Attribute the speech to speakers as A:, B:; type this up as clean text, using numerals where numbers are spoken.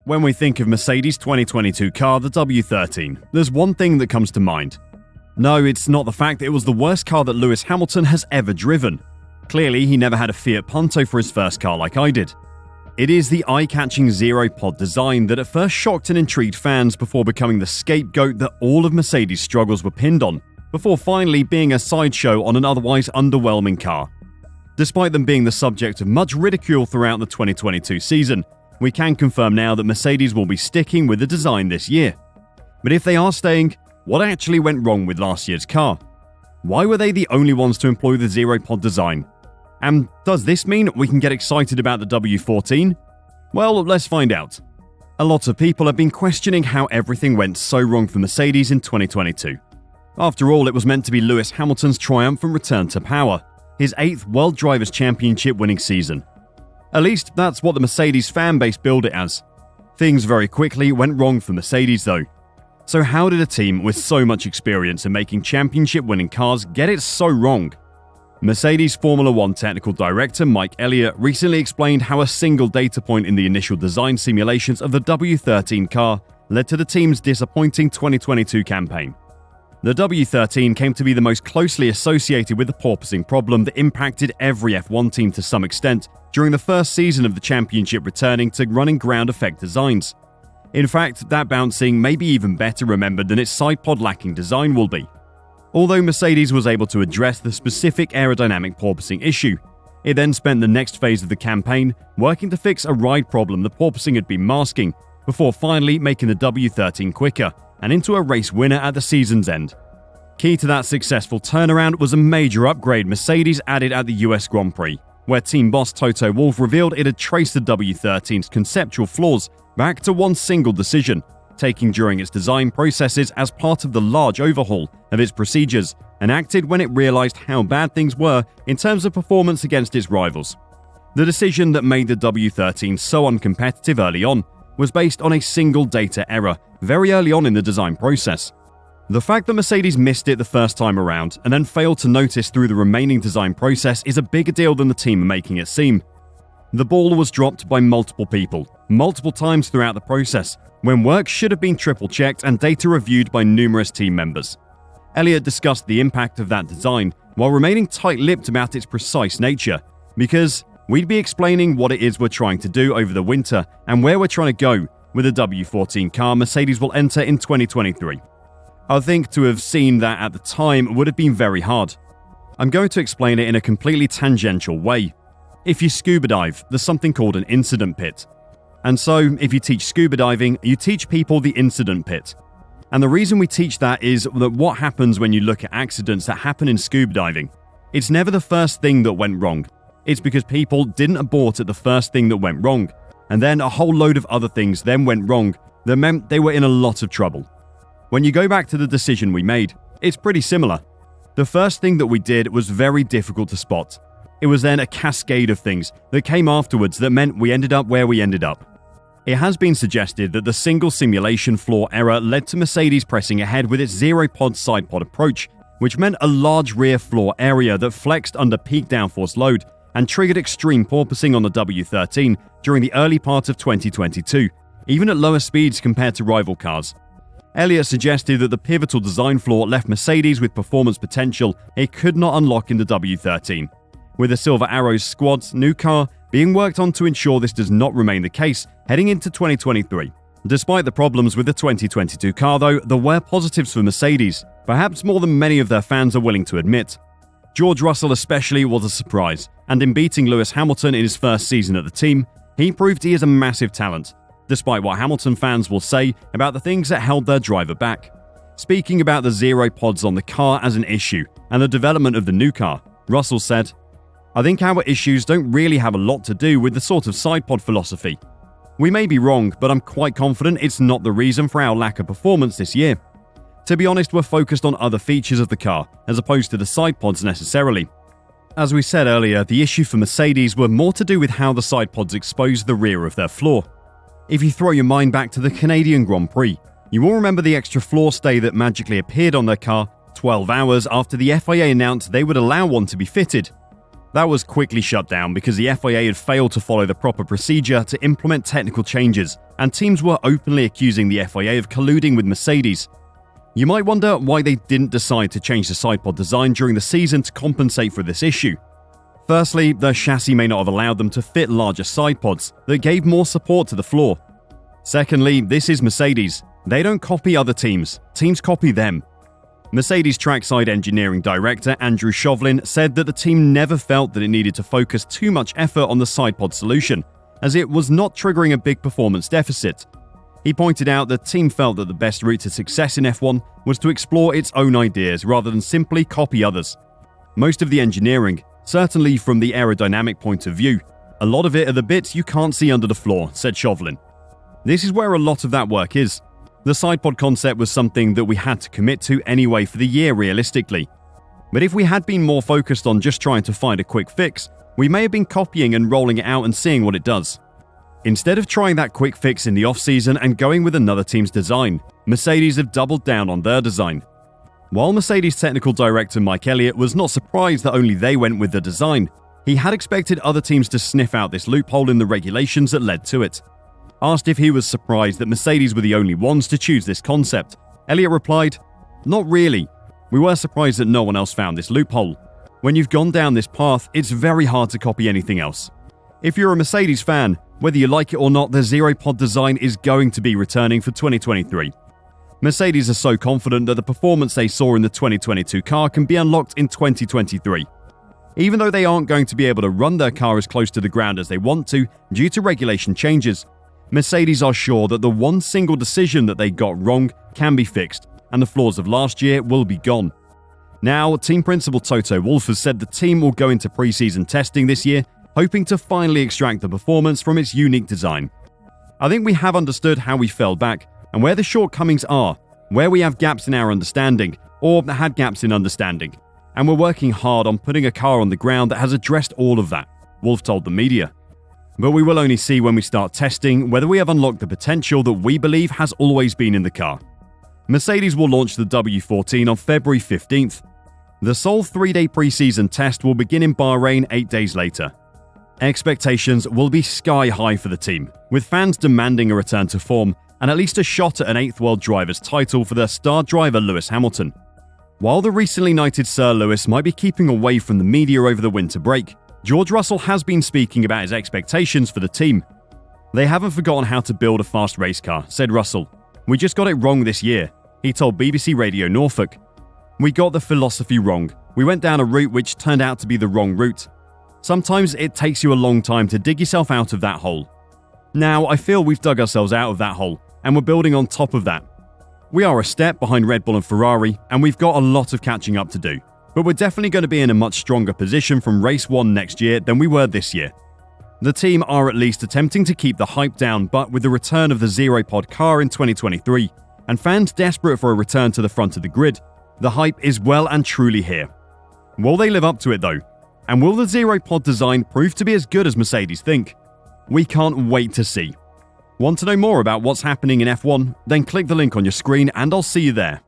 A: When we think of Mercedes' 2022 car, the W13, there's one thing that comes to mind. No, it's not the fact that it was the worst car that Lewis Hamilton has ever driven. Clearly, he never had a Fiat Punto for his first car like I did. It is the eye-catching ZEROPOD design that at first shocked and intrigued fans before becoming the scapegoat that all of Mercedes' struggles were pinned on, before finally being a sideshow on an otherwise underwhelming car. Despite them being the subject of much ridicule throughout the 2022 season, we can confirm now that Mercedes will be sticking with the design this year. But if they are staying, what actually went wrong with last year's car? Why were they the only ones to employ the ZEROPOD design? And does this mean we can get excited about the W14? Well, let's find out. A lot of people have been questioning how everything went so wrong for Mercedes in 2022. After all, it was meant to be Lewis Hamilton's triumphant return to power, his 8th World Drivers' Championship winning season. At least that's what the Mercedes fan base billed it as. Things very quickly went wrong for Mercedes though. So how did a team with so much experience in making championship-winning cars get it so wrong? Mercedes Formula One technical director Mike Elliott recently explained how a single data point in the initial design simulations of the W13 car led to the team's disappointing 2022 campaign. The W13 came to be the most closely associated with the porpoising problem that impacted every F1 team to some extent during the first season of the championship, returning to running ground effect designs. In fact, that bouncing may be even better remembered than its side pod lacking design will be. Although Mercedes was able to address the specific aerodynamic porpoising issue, it then spent the next phase of the campaign working to fix a ride problem the porpoising had been masking, before finally making the W13 quicker and into a race winner at the season's end. Key to that successful turnaround was a major upgrade Mercedes added at the US Grand Prix, where team boss Toto Wolff revealed it had traced the W13's conceptual flaws back to one single decision, taken during its design processes as part of the large overhaul of its procedures, and acted when it realized how bad things were in terms of performance against its rivals. The decision that made the W13 so uncompetitive early on was based on a single data error very early on in the design process. The fact that Mercedes missed it the first time around and then failed to notice through the remaining design process is a bigger deal than the team are making it seem. The ball was dropped by multiple people, multiple times throughout the process, when work should have been triple-checked and data reviewed by numerous team members. Elliott discussed the impact of that design while remaining tight-lipped about its precise nature, because we'd be explaining what it is we're trying to do over the winter and where we're trying to go with the W14 car Mercedes will enter in 2023. I think to have seen that at the time would have been very hard. I'm going to explain it in a completely tangential way. If you scuba dive, there's something called an incident pit. And so, if you teach scuba diving, you teach people the incident pit. And the reason we teach that is that what happens when you look at accidents that happen in scuba diving, it's never the first thing that went wrong. It's because people didn't abort at the first thing that went wrong, and then a whole load of other things then went wrong that meant they were in a lot of trouble. When you go back to the decision we made, it's pretty similar. The first thing that we did was very difficult to spot. It was then a cascade of things that came afterwards that meant we ended up where we ended up. It has been suggested that the single simulation flaw error led to Mercedes pressing ahead with its ZEROPOD side pod approach, which meant a large rear floor area that flexed under peak downforce load and triggered extreme porpoising on the W13 during the early part of 2022, even at lower speeds compared to rival cars. Elliott suggested that the pivotal design flaw left Mercedes with performance potential it could not unlock in the W13, with the Silver Arrows squad's new car being worked on to ensure this does not remain the case heading into 2023. Despite the problems with the 2022 car though, there were positives for Mercedes, perhaps more than many of their fans are willing to admit. George Russell especially was a surprise, and in beating Lewis Hamilton in his first season at the team, he proved he is a massive talent, despite what Hamilton fans will say about the things that held their driver back. Speaking about the ZEROPODs on the car as an issue and the development of the new car, Russell said, "I think our issues don't really have a lot to do with the sort of side pod philosophy. We may be wrong, but I'm quite confident it's not the reason for our lack of performance this year. To be honest, we're focused on other features of the car, as opposed to the side pods necessarily." As we said earlier, the issue for Mercedes were more to do with how the side pods exposed the rear of their floor. If you throw your mind back to the Canadian Grand Prix, you will remember the extra floor stay that magically appeared on their car 12 hours after the FIA announced they would allow one to be fitted. That was quickly shut down because the FIA had failed to follow the proper procedure to implement technical changes, and teams were openly accusing the FIA of colluding with Mercedes. You might wonder why they didn't decide to change the sidepod design during the season to compensate for this issue. Firstly, the chassis may not have allowed them to fit larger sidepods that gave more support to the floor. Secondly, this is Mercedes. They don't copy other teams copy them. Mercedes trackside engineering director Andrew Chauvelin said that the team never felt that it needed to focus too much effort on the sidepod solution, as it was not triggering a big performance deficit. He pointed out the team felt that the best route to success in F1 was to explore its own ideas rather than simply copy others. Most of the engineering, certainly from the aerodynamic point of view, a lot of it are the bits you can't see under the floor, said Chauvelin. This is where a lot of that work is. The sidepod concept was something that we had to commit to anyway for the year realistically. But if we had been more focused on just trying to find a quick fix, we may have been copying and rolling it out and seeing what it does. Instead of trying that quick fix in the off-season and going with another team's design, Mercedes have doubled down on their design. While Mercedes technical director Mike Elliott was not surprised that only they went with the design, he had expected other teams to sniff out this loophole in the regulations that led to it. Asked if he was surprised that Mercedes were the only ones to choose this concept, Elliott replied, "Not really. We were surprised that no one else found this loophole. When you've gone down this path, it's very hard to copy anything else. If you're a Mercedes fan, whether you like it or not, the ZEROPOD design is going to be returning for 2023. Mercedes are so confident that the performance they saw in the 2022 car can be unlocked in 2023. Even though they aren't going to be able to run their car as close to the ground as they want to due to regulation changes, Mercedes are sure that the one single decision that they got wrong can be fixed, and the flaws of last year will be gone." Now, team principal Toto Wolff has said the team will go into pre-season testing this year, hoping to finally extract the performance from its unique design. "I think we have understood how we fell back, and where the shortcomings are, where we have gaps in our understanding, or had gaps in understanding. And we're working hard on putting a car on the ground that has addressed all of that," Wolff told the media. "But we will only see when we start testing whether we have unlocked the potential that we believe has always been in the car." Mercedes will launch the W14 on February 15th. The sole 3-day pre-season test will begin in Bahrain 8 days later. Expectations will be sky high for the team, with fans demanding a return to form and at least a shot at an 8th World Drivers' title for their star driver Lewis Hamilton. While the recently knighted Sir Lewis might be keeping away from the media over the winter break, George Russell has been speaking about his expectations for the team. "They haven't forgotten how to build a fast race car," said Russell. "We just got it wrong this year," he told BBC Radio Norfolk. "We got the philosophy wrong. We went down a route which turned out to be the wrong route. Sometimes it takes you a long time to dig yourself out of that hole. Now I feel we've dug ourselves out of that hole, and we're building on top of that. We are a step behind Red Bull and Ferrari, and we've got a lot of catching up to do. But we're definitely going to be in a much stronger position from race 1 next year than we were this year." The team are at least attempting to keep the hype down, but with the return of the ZEROPOD car in 2023, and fans desperate for a return to the front of the grid, the hype is well and truly here. Will they live up to it though? And will the ZEROPOD design prove to be as good as Mercedes think? We can't wait to see. Want to know more about what's happening in F1? Then click the link on your screen and I'll see you there.